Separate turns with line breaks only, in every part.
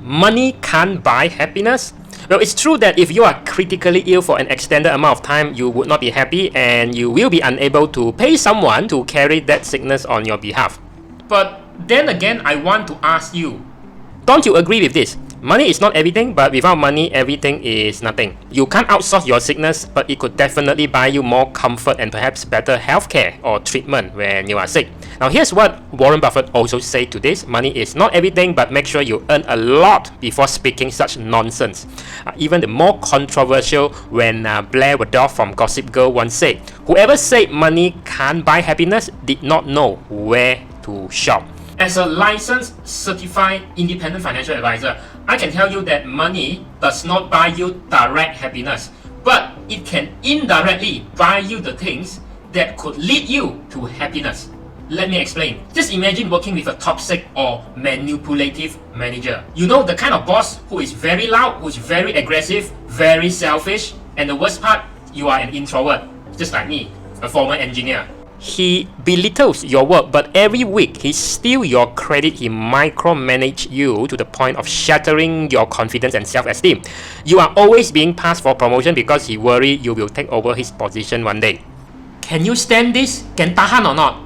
money can't buy happiness? Well, it's true that if you are critically ill for an extended amount of time, you would not be happy and you will be unable to pay someone to carry that sickness on your behalf. But then again, I want to ask you, don't you agree with this? Money is not everything, but without money, everything is nothing. You can't outsource your sickness, but it could definitely buy you more comfort and perhaps better healthcare or treatment when you are sick. Now, here's what Warren Buffett also said to this: money is not everything, but make sure you earn a lot before speaking such nonsense. Even the more controversial when Blair Waddell from Gossip Girl once said, "Whoever said money can't buy happiness did not know where to shop." As a licensed, certified, independent financial advisor, I can tell you that money does not buy you direct happiness, but it can indirectly buy you the things that could lead you to happiness. Let me explain. Just imagine working with a toxic or manipulative manager. You know, the kind of boss who is very loud, who is very aggressive, very selfish, and the worst part, you are an introvert, just like me, a former engineer. He belittles your work, but every week he steals your credit. He micromanages you to the point of shattering your confidence and self-esteem. You are always being passed for promotion because he worries you will take over his position one day. Can you stand this? Can tahan or not?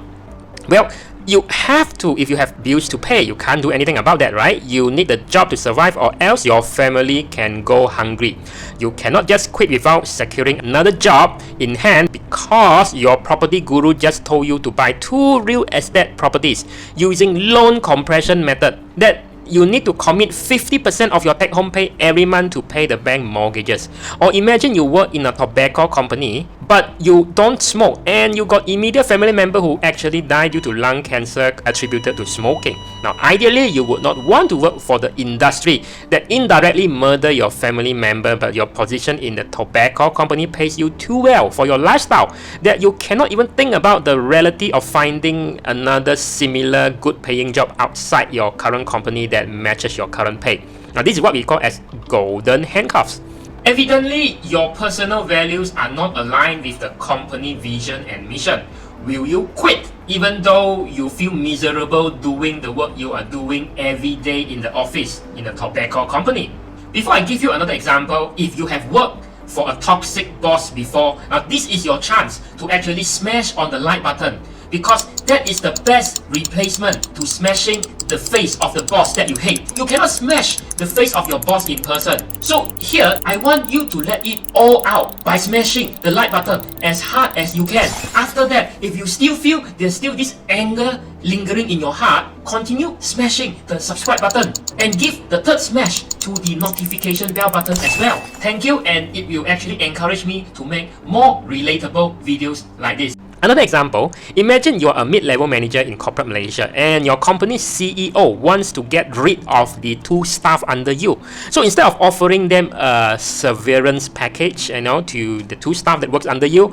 Well, you have to if you have bills to pay. You can't do anything about that, right? You need a job to survive, or else your family can go hungry. You cannot just quit without securing another job in hand because your property guru just told you to buy 2 real estate properties using loan compression method. That you need to commit 50% of your take-home pay every month to pay the bank mortgages. Or imagine you work in a tobacco company, but you don't smoke and you got immediate family member who actually died due to lung cancer attributed to smoking. Now, ideally, you would not want to work for the industry that indirectly murder your family member, but your position in the tobacco company pays you too well for your lifestyle that you cannot even think about the reality of finding another similar good paying job outside your current company that matches your current pay. Now, this is what we call as golden handcuffs. Evidently, your personal values are not aligned with the company vision and mission. Will you quit even though you feel miserable doing the work you are doing every day in the office in the tobacco company? Before I give you another example, if you have worked for a toxic boss before, now this is your chance to actually smash on the like button, because that is the best replacement to smashing the face of the boss that you hate. You cannot smash the face of your boss in person. So here, I want you to let it all out by smashing the like button as hard as you can. After that, if you still feel there's still this anger lingering in your heart, continue smashing the subscribe button and give the third smash to the notification bell button as well. Thank you, and it will actually encourage me to make more relatable videos like this. Another example, imagine you're a mid-level manager in corporate Malaysia and your company's CEO wants to get rid of the 2 staff under you. So instead of offering them a severance package, to the 2 staff that works under you,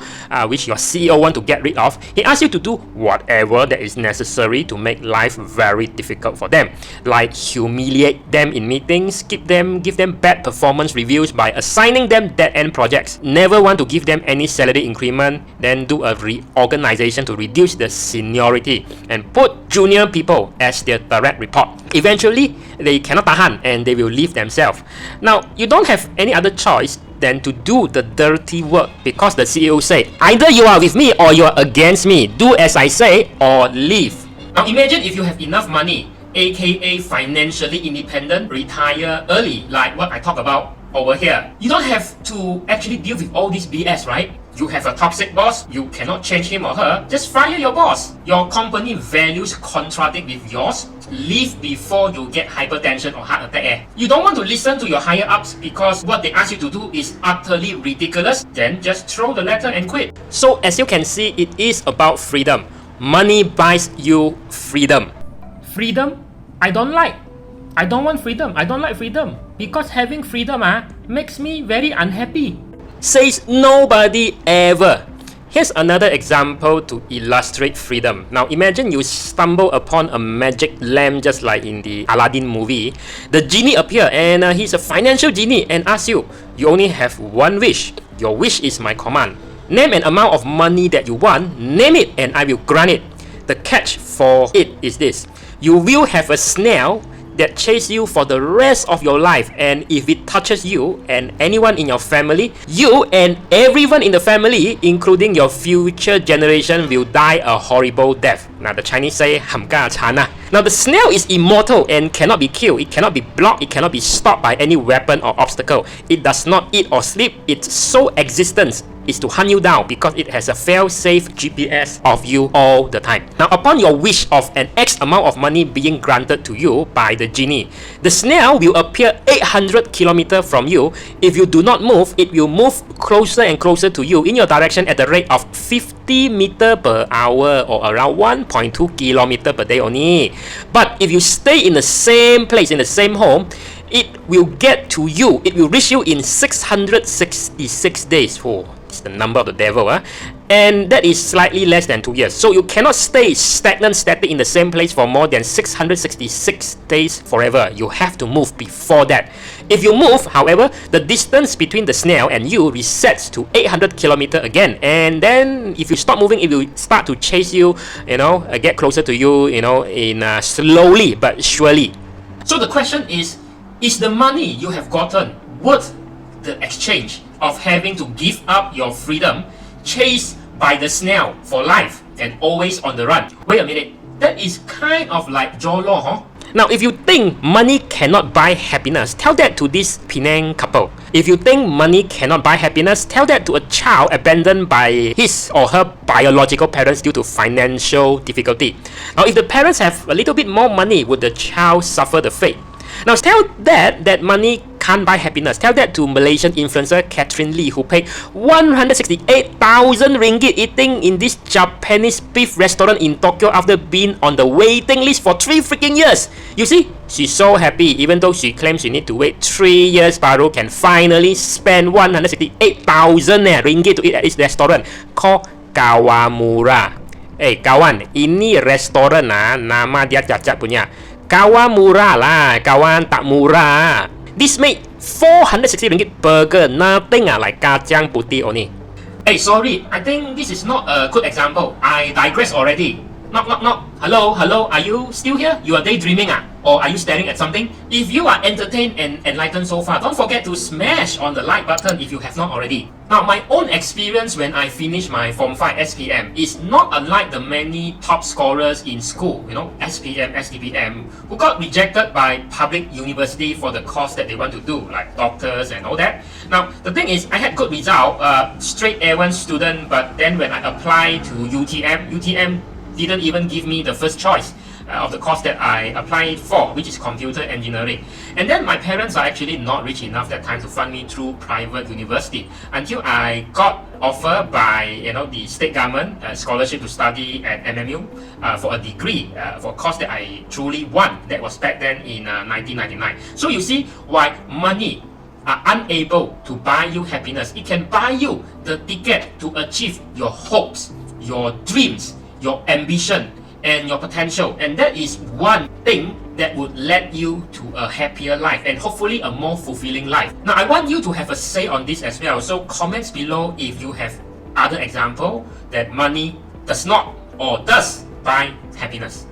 which your CEO want to get rid of, he asks you to do whatever that is necessary to make life very difficult for them, like humiliate them in meetings, give them bad performance reviews by assigning them dead-end projects, never want to give them any salary increment, then do a reorganization to reduce the seniority and put junior people as their direct report. Eventually, they cannot tahan and they will leave themselves. Now, you don't have any other choice than to do the dirty work because the CEO said, either you are with me or you are against me. Do as I say or leave. Now, imagine if you have enough money, aka financially independent, retire early, like what I talk about over here. You don't have to actually deal with all this BS, right? You have a toxic boss, you cannot change him or her, just fire your boss. Your company values contradict with yours, leave before you get hypertension or heart attack. You don't want to listen to your higher ups because what they ask you to do is utterly ridiculous, then just throw the letter and quit. So as you can see, it is about freedom. Money buys you freedom. Freedom? I don't like. I don't want freedom. I don't like freedom. Because having freedom makes me very unhappy. Says nobody ever. Here's another example to illustrate freedom. Now imagine you stumble upon a magic lamp just like in the Aladdin movie. The genie appears and he's a financial genie and asks you, you only have one wish. Your wish is my command. Name an amount of money that you want, name it and I will grant it. The catch for it is this. You will have a snail that chase you for the rest of your life, and if it touches you and anyone in your family, you and everyone in the family, including your future generation, will die a horrible death. Now the Chinese say 冚家鏟啊. Now the snail is immortal and cannot be killed. It cannot be blocked. It cannot be stopped by any weapon or obstacle. It does not eat or sleep. Its sole existence is to hunt you down because it has a fail-safe GPS of you all the time. Now, upon your wish of an X amount of money being granted to you by the genie, the snail will appear 800 kilometers from you. If you do not move, it will move closer and closer to you in your direction at the rate of 50 meters per hour or around 1.2 kilometers per day only. But if you stay in the same place, in the same home, it will get to you. It will reach you in 666 days. Oh, it's the number of the devil, and that is slightly less than 2 years. So you cannot stay static in the same place for more than 666 days forever. You have to move before that. If you move, however, the distance between the snail and you resets to 800 kilometers again. And then if you stop moving, it will start to chase you, get closer to you, in slowly but surely. So the question is the money you have gotten worth the exchange of having to give up your freedom, chased by the snail for life and always on the run? Wait a minute, that is kind of like Jolo, huh? Now, if you think money cannot buy happiness, tell that to this Penang couple. If you think money cannot buy happiness, tell that to a child abandoned by his or her biological parents due to financial difficulty. Now, if the parents have a little bit more money, would the child suffer the fate? Now, tell that money can't buy happiness. Tell that to Malaysian influencer Catherine Lee, who paid 168,000 ringgit eating in this Japanese beef restaurant in Tokyo after being on the waiting list for 3 freaking years. You see, she's so happy, even though she claims she need to wait 3 years baru can finally spend 168,000 ringgit to eat at this restaurant called Kawamura. Kawan, ini restoran nama dia cacat punya. Kawamura lah, kawan, tak murah. This made 460 ringgit burger, nothing like kacang putih only. Sorry, I think this is not a good example. I digress already. Knock, knock, knock. Hello, are you still here? You are daydreaming, or are you staring at something? If you are entertained and enlightened so far, don't forget to smash on the like button if you have not already. Now, my own experience when I finished my Form 5 SPM is not unlike the many top scorers in school, SPM, STPM, who got rejected by public university for the course that they want to do, like doctors and all that. Now, the thing is, I had good result, straight A1 student, but then when I applied to UTM didn't even give me the first choice of the course that I applied for, which is computer engineering. And then my parents are actually not rich enough that time to fund me through private university until I got offered by the state government scholarship to study at MMU for a degree for a course that I truly want. That was back then in 1999. So you see why money are unable to buy you happiness. It can buy you the ticket to achieve your hopes, your dreams, your ambition, and your potential, and that is one thing that would lead you to a happier life and hopefully a more fulfilling life. Now, I want you to have a say on this as well, so comments below if you have other example that money does not or does buy happiness.